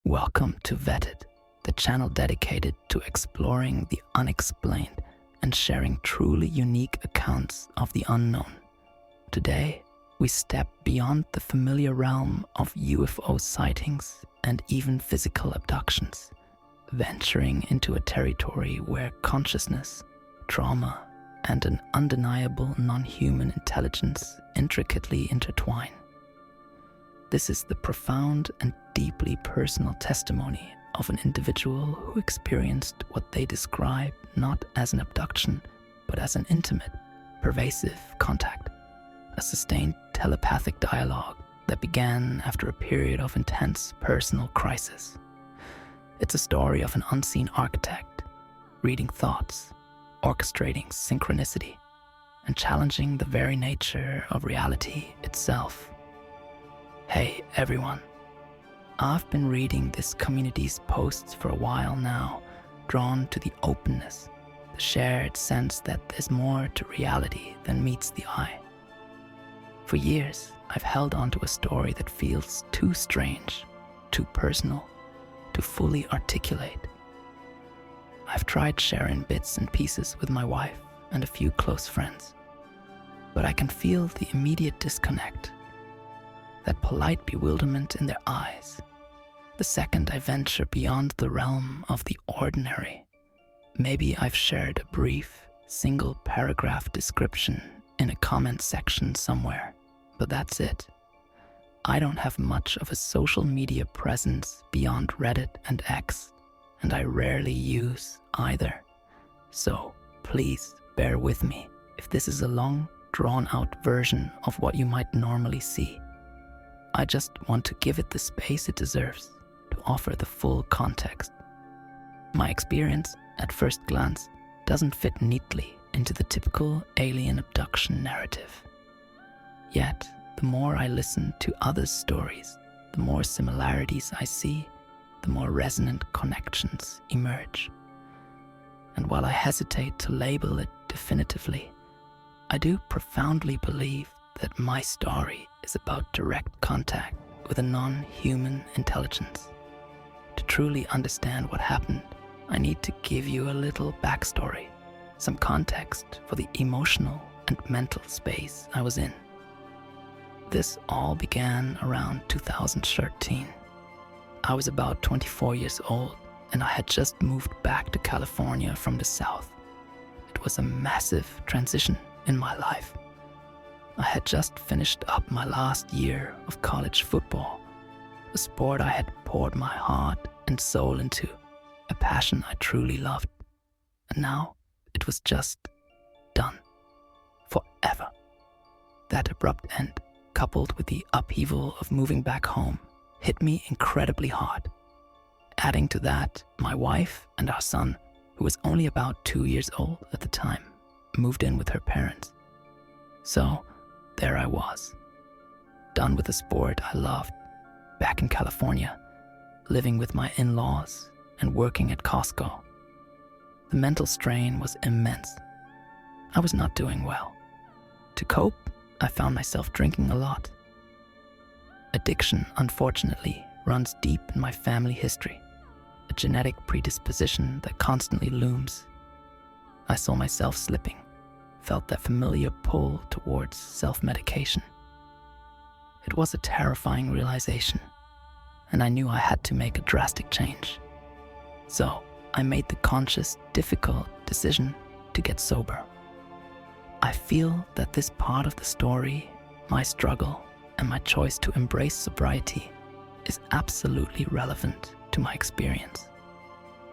Welcome to Vetted, the channel dedicated to exploring the unexplained and sharing truly unique accounts of the unknown. Today, we step beyond the familiar realm of UFO sightings and even physical abductions, venturing into a territory where consciousness, trauma, and an undeniable non-human intelligence intricately intertwine. This is the profound and deeply personal testimony of an individual who experienced what they describe not as an abduction, but as an intimate, pervasive contact, a sustained telepathic dialogue that began after a period of intense personal crisis. It's a story of an unseen architect, reading thoughts, orchestrating synchronicity, and challenging the very nature of reality itself. Hey everyone, I've been reading this community's posts for a while now, drawn to the openness, the shared sense that there's more to reality than meets the eye. For years, I've held on to a story that feels too strange, too personal, to fully articulate. I've tried sharing bits and pieces with my wife and a few close friends, but I can feel the immediate disconnect, that polite bewilderment in their eyes, the second I venture beyond the realm of the ordinary. Maybe I've shared a brief, single-paragraph description in a comment section somewhere, but that's it. I don't have much of a social media presence beyond Reddit and X, and I rarely use either. So please bear with me if this is a long, drawn-out version of what you might normally see. I just want to give it the space it deserves to offer the full context. My experience, at first glance, doesn't fit neatly into the typical alien abduction narrative. Yet, the more I listen to others' stories, the more similarities I see, the more resonant connections emerge. And while I hesitate to label it definitively, I do profoundly believe that my story is about direct contact with a non-human intelligence. To truly understand what happened, I need to give you a little backstory, some context for the emotional and mental space I was in. This all began around 2013. I was about 24 years old, and I had just moved back to California from the South. It was a massive transition in my life. I had just finished up my last year of college football, a sport I had poured my heart and soul into, a passion I truly loved. And now it was just done. Forever. That abrupt end, coupled with the upheaval of moving back home, hit me incredibly hard. Adding to that, my wife and our son, who was only about 2 years old at the time, moved in with her parents. So, there I was, done with the sport I loved, back in California, living with my in-laws and working at Costco. The mental strain was immense. I was not doing well. To cope, I found myself drinking a lot. Addiction, unfortunately, runs deep in my family history, a genetic predisposition that constantly looms. I saw myself slipping, felt that familiar pull towards self-medication. It was a terrifying realization, and I knew I had to make a drastic change. So I made the conscious, difficult decision to get sober. I feel that this part of the story, my struggle, and my choice to embrace sobriety is absolutely relevant to my experience,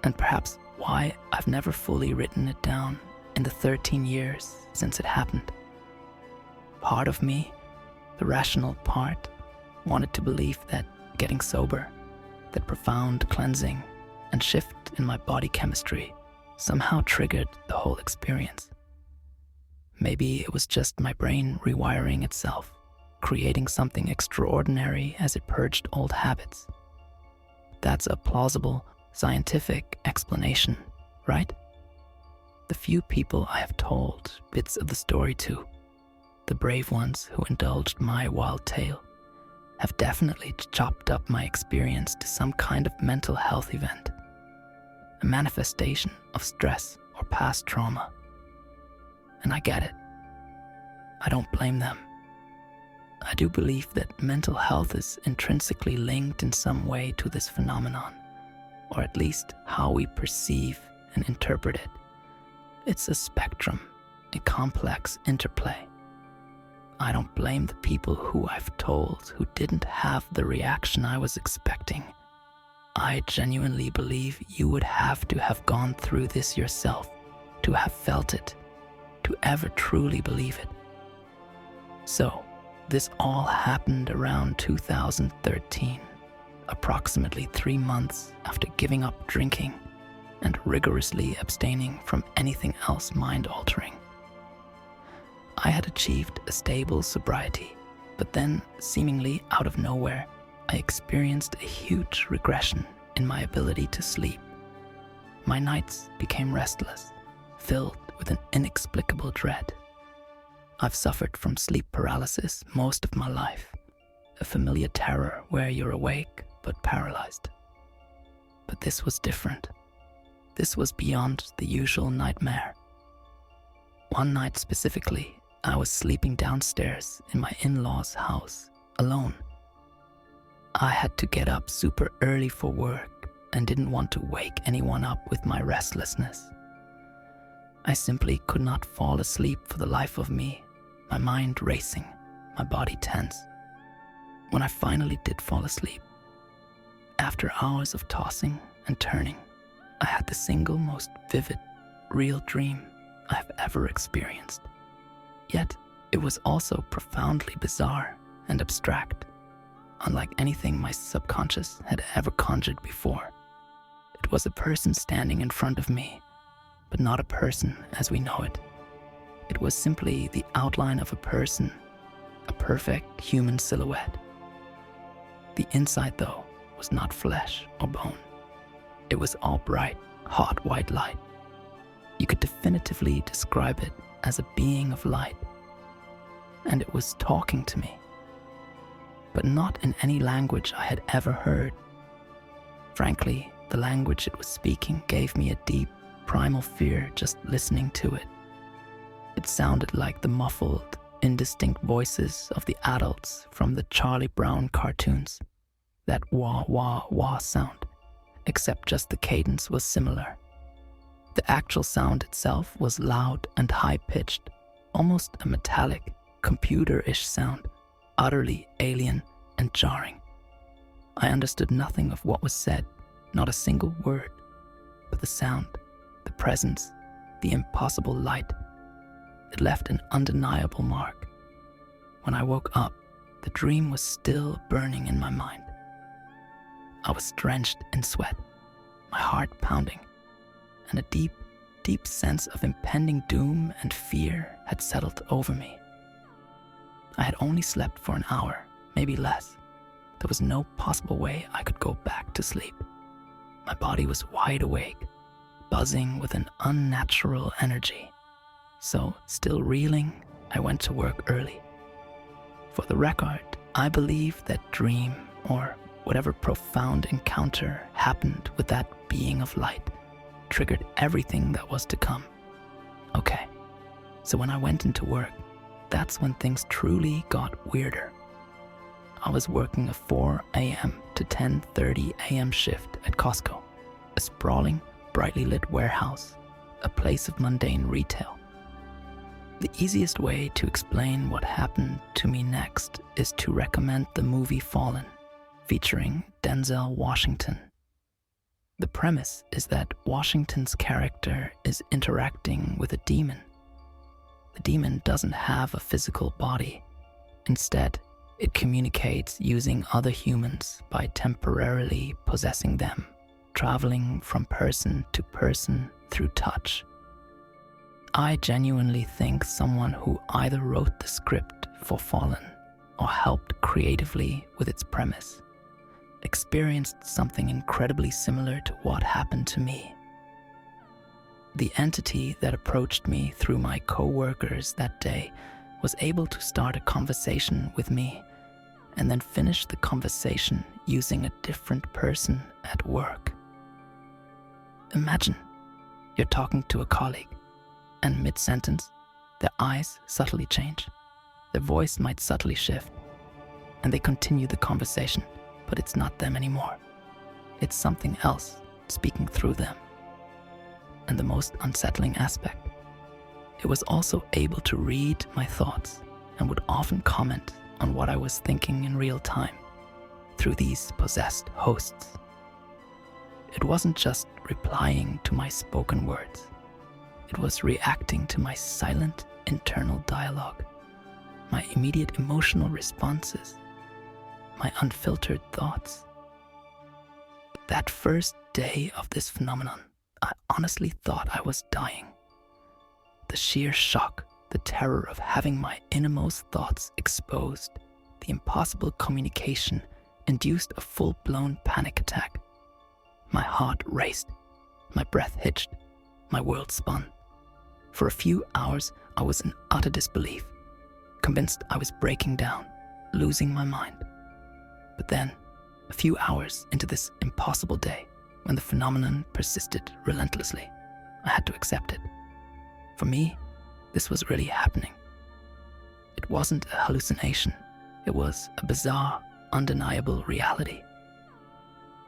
and perhaps why I've never fully written it down in the 13 years since it happened. Part of me, the rational part, wanted to believe that getting sober, that profound cleansing and shift in my body chemistry somehow triggered the whole experience. Maybe it was just my brain rewiring itself, creating something extraordinary as it purged old habits. That's a plausible, scientific explanation, right? The few people I have told bits of the story to, the brave ones who indulged my wild tale, have definitely chopped up my experience to some kind of mental health event, a manifestation of stress or past trauma. And I get it. I don't blame them. I do believe that mental health is intrinsically linked in some way to this phenomenon, or at least how we perceive and interpret it. It's a spectrum, a complex interplay. I don't blame the people who I've told who didn't have the reaction I was expecting. I genuinely believe you would have to have gone through this yourself to have felt it, to ever truly believe it. So, this all happened around 2013, approximately 3 months after giving up drinking and rigorously abstaining from anything else mind-altering. I had achieved a stable sobriety, but then, seemingly out of nowhere, I experienced a huge regression in my ability to sleep. My nights became restless, filled with an inexplicable dread. I've suffered from sleep paralysis most of my life, a familiar terror where you're awake but paralyzed. But this was different. This was beyond the usual nightmare. One night specifically, I was sleeping downstairs in my in-laws' house, alone. I had to get up super early for work and didn't want to wake anyone up with my restlessness. I simply could not fall asleep for the life of me, my mind racing, my body tense. When I finally did fall asleep, after hours of tossing and turning, I had the single most vivid, real dream I have ever experienced. Yet, it was also profoundly bizarre and abstract, unlike anything my subconscious had ever conjured before. It was a person standing in front of me, but not a person as we know it. It was simply the outline of a person, a perfect human silhouette. The inside, though, was not flesh or bone. It was all bright, hot white light. You could definitively describe it as a being of light. And it was talking to me, but not in any language I had ever heard. Frankly, the language it was speaking gave me a deep, primal fear just listening to it. It sounded like the muffled, indistinct voices of the adults from the Charlie Brown cartoons. That wah wah wah sound, except just the cadence was similar. The actual sound itself was loud and high-pitched, almost a metallic, computer-ish sound, utterly alien and jarring. I understood nothing of what was said, not a single word, but the sound, the presence, the impossible light. It left an undeniable mark. When I woke up, the dream was still burning in my mind. I was drenched in sweat, my heart pounding, and a deep, deep sense of impending doom and fear had settled over me. I had only slept for an hour, maybe less. There was no possible way I could go back to sleep. My body was wide awake, buzzing with an unnatural energy. So, still reeling, I went to work early. For the record, I believe that dream, or whatever profound encounter happened with that being of light, triggered everything that was to come. Okay, so when I went into work, that's when things truly got weirder. I was working a 4 a.m. to 10:30 a.m. shift at Costco, a sprawling, brightly lit warehouse, a place of mundane retail. The easiest way to explain what happened to me next is to recommend the movie Fallen, featuring Denzel Washington. The premise is that Washington's character is interacting with a demon. The demon doesn't have a physical body. Instead, it communicates using other humans by temporarily possessing them, traveling from person to person through touch. I genuinely think someone who either wrote the script for Fallen or helped creatively with its premise experienced something incredibly similar to what happened to me. The entity that approached me through my co-workers that day was able to start a conversation with me and then finish the conversation using a different person at work. Imagine you're talking to a colleague, and mid-sentence, their eyes subtly change, their voice might subtly shift, and they continue the conversation, but it's not them anymore. It's something else speaking through them. And the most unsettling aspect, it was also able to read my thoughts and would often comment on what I was thinking in real time through these possessed hosts. It wasn't just replying to my spoken words. It was reacting to my silent internal dialogue, my immediate emotional responses, my unfiltered thoughts. That first day of this phenomenon, I honestly thought I was dying. The sheer shock, the terror of having my innermost thoughts exposed, the impossible communication induced a full-blown panic attack. My heart raced, my breath hitched, my world spun. For a few hours, I was in utter disbelief, convinced I was breaking down, losing my mind. But then, a few hours into this impossible day, when the phenomenon persisted relentlessly, I had to accept it. For me, this was really happening. It wasn't a hallucination. It was a bizarre, undeniable reality.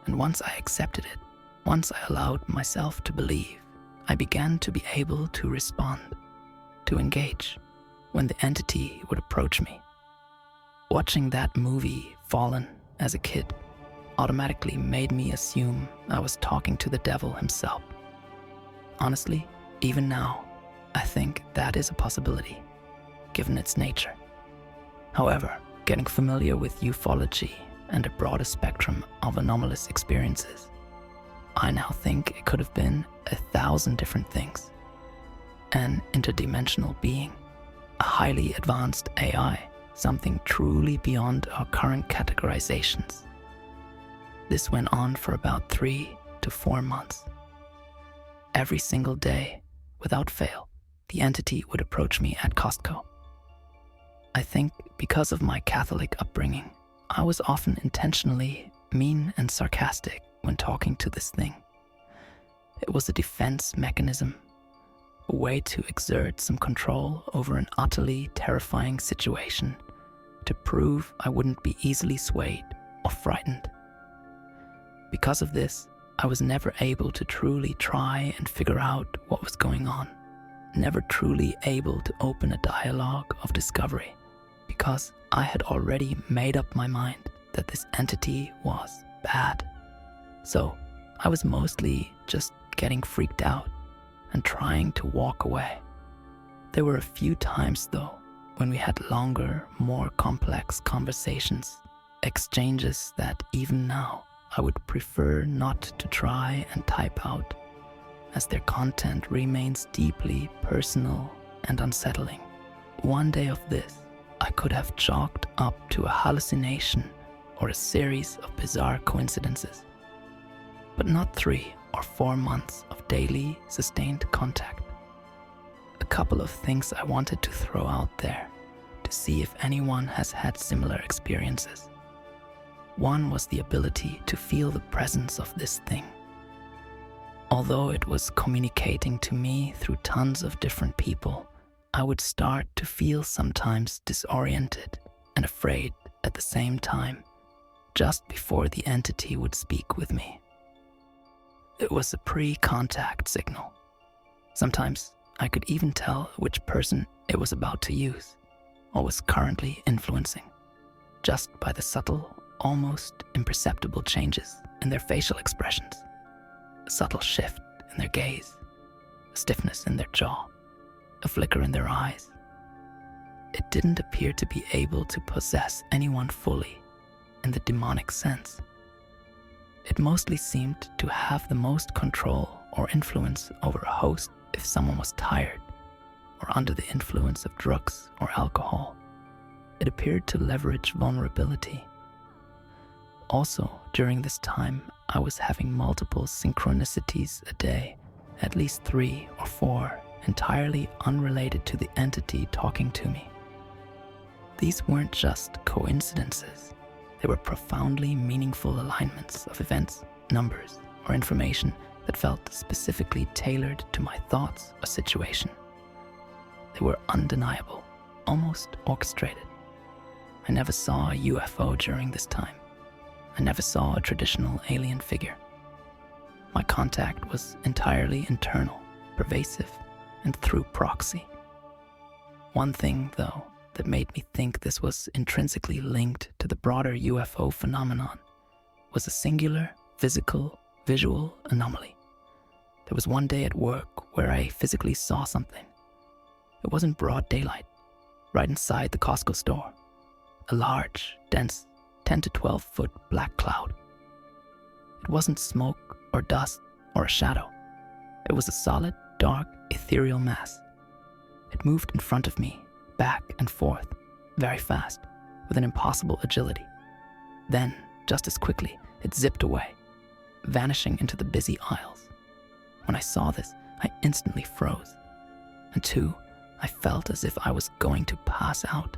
And once I accepted it, once I allowed myself to believe, I began to be able to respond, to engage, when the entity would approach me. Watching that movie, Fallen, as a kid, automatically made me assume I was talking to the devil himself. Honestly, even now, I think that is a possibility, given its nature. However, getting familiar with ufology and a broader spectrum of anomalous experiences, I now think it could have been 1,000 different things. An interdimensional being, a highly advanced AI, something truly beyond our current categorizations. This went on for about 3 to 4 months. Every single day, without fail, the entity would approach me at Costco. I think because of my Catholic upbringing, I was often intentionally mean and sarcastic when talking to this thing. It was a defense mechanism, a way to exert some control over an utterly terrifying situation, to prove I wouldn't be easily swayed or frightened. Because of this, I was never able to truly try and figure out what was going on, never truly able to open a dialogue of discovery, because I had already made up my mind that this entity was bad. So I was mostly just getting freaked out and trying to walk away. There were a few times, though, when we had longer, more complex conversations, exchanges that even now I would prefer not to try and type out, as their content remains deeply personal and unsettling. One day of this, I could have chalked up to a hallucination or a series of bizarre coincidences, but not 3 or 4 months of daily, sustained contact. A couple of things I wanted to throw out there to see if anyone has had similar experiences. One was the ability to feel the presence of this thing. Although it was communicating to me through tons of different people, I would start to feel sometimes disoriented and afraid at the same time, just before the entity would speak with me. It was a pre-contact signal. Sometimes I could even tell which person it was about to use or was currently influencing, just by the subtle, almost imperceptible changes in their facial expressions, a subtle shift in their gaze, a stiffness in their jaw, a flicker in their eyes. It didn't appear to be able to possess anyone fully in the demonic sense. It mostly seemed to have the most control or influence over a host if someone was tired or under the influence of drugs or alcohol. It appeared to leverage vulnerability. Also, during this time, I was having multiple synchronicities a day, at least 3 or 4, entirely unrelated to the entity talking to me. These weren't just coincidences. They were profoundly meaningful alignments of events, numbers, or information that felt specifically tailored to my thoughts or situation. They were undeniable, almost orchestrated. I never saw a UFO during this time. I never saw a traditional alien figure. My contact was entirely internal, pervasive, and through proxy. One thing, though, that made me think this was intrinsically linked to the broader UFO phenomenon was a singular, physical, visual anomaly. There was one day at work where I physically saw something. It wasn't broad daylight, right inside the Costco store. A large, dense, 10 to 12 foot black cloud. It wasn't smoke or dust or a shadow. It was a solid, dark, ethereal mass. It moved in front of me, back and forth, very fast, with an impossible agility. Then, just as quickly, it zipped away, vanishing into the busy aisles. When I saw this, I instantly froze. And two, I felt as if I was going to pass out.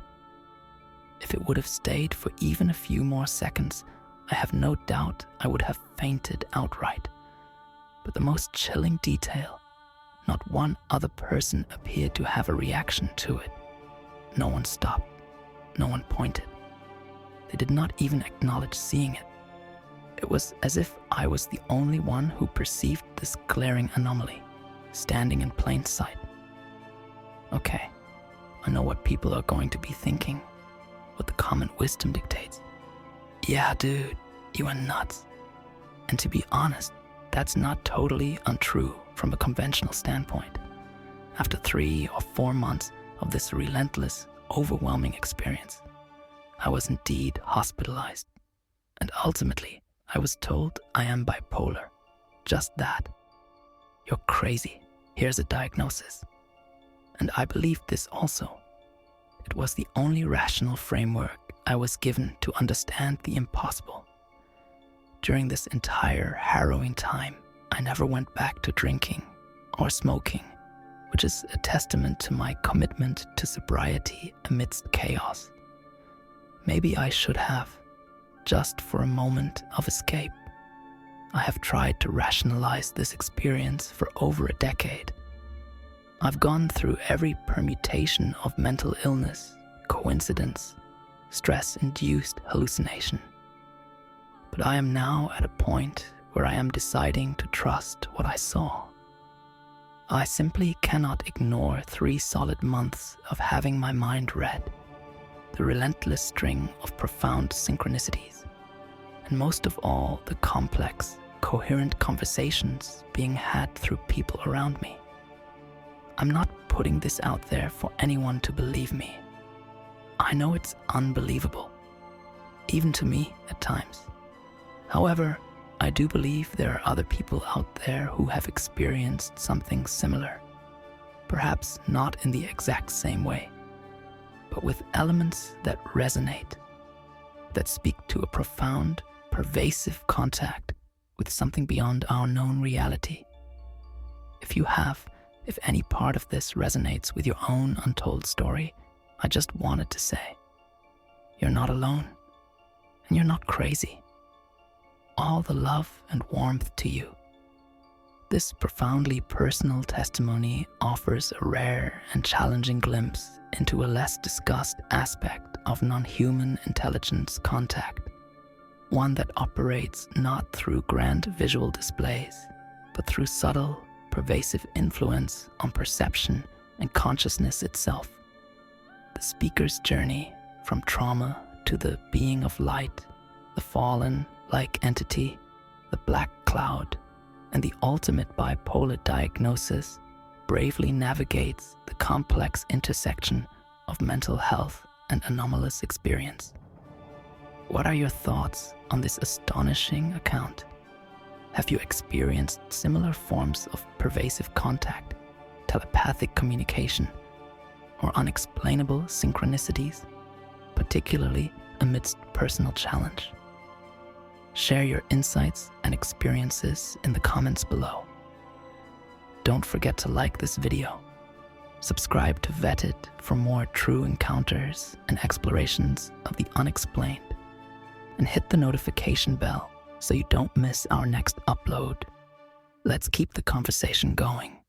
If it would have stayed for even a few more seconds, I have no doubt I would have fainted outright. But the most chilling detail, not one other person appeared to have a reaction to it. No one stopped. No one pointed. They did not even acknowledge seeing it. It was as if I was the only one who perceived this glaring anomaly, standing in plain sight. Okay, I know what people are going to be thinking, what the common wisdom dictates. Yeah, dude, you are nuts. And to be honest, that's not totally untrue from a conventional standpoint. After 3 or 4 months of this relentless, overwhelming experience, I was indeed hospitalized. And ultimately, I was told I am bipolar. Just that. You're crazy. Here's a diagnosis. And I believed this also. It was the only rational framework I was given to understand the impossible. During this entire harrowing time, I never went back to drinking or smoking, which is a testament to my commitment to sobriety amidst chaos. Maybe I should have, just for a moment of escape. I have tried to rationalize this experience for over a decade. I've gone through every permutation of mental illness, coincidence, stress-induced hallucination. But I am now at a point where I am deciding to trust what I saw. I simply cannot ignore 3 solid months of having my mind read, the relentless string of profound synchronicities, and most of all, the complex, coherent conversations being had through people around me. I'm not putting this out there for anyone to believe me. I know it's unbelievable, even to me at times. However, I do believe there are other people out there who have experienced something similar, perhaps not in the exact same way, but with elements that resonate, that speak to a profound, pervasive contact with something beyond our known reality. If any part of this resonates with your own untold story, I just wanted to say, you're not alone, and you're not crazy. All the love and warmth to you. This profoundly personal testimony offers a rare and challenging glimpse into a less discussed aspect of non-human intelligence contact, one that operates not through grand visual displays, but through subtle, pervasive influence on perception and consciousness itself. The speaker's journey from trauma to the being of light, the fallen-like entity, the black cloud, and the ultimate bipolar diagnosis bravely navigates the complex intersection of mental health and anomalous experience. What are your thoughts on this astonishing account? Have you experienced similar forms of pervasive contact, telepathic communication, or unexplainable synchronicities, particularly amidst personal challenge? Share your insights and experiences in the comments below. Don't forget to like this video. Subscribe to Vetted for more true encounters and explorations of the unexplained. and hit the notification bell so you don't miss our next upload. Let's keep the conversation going.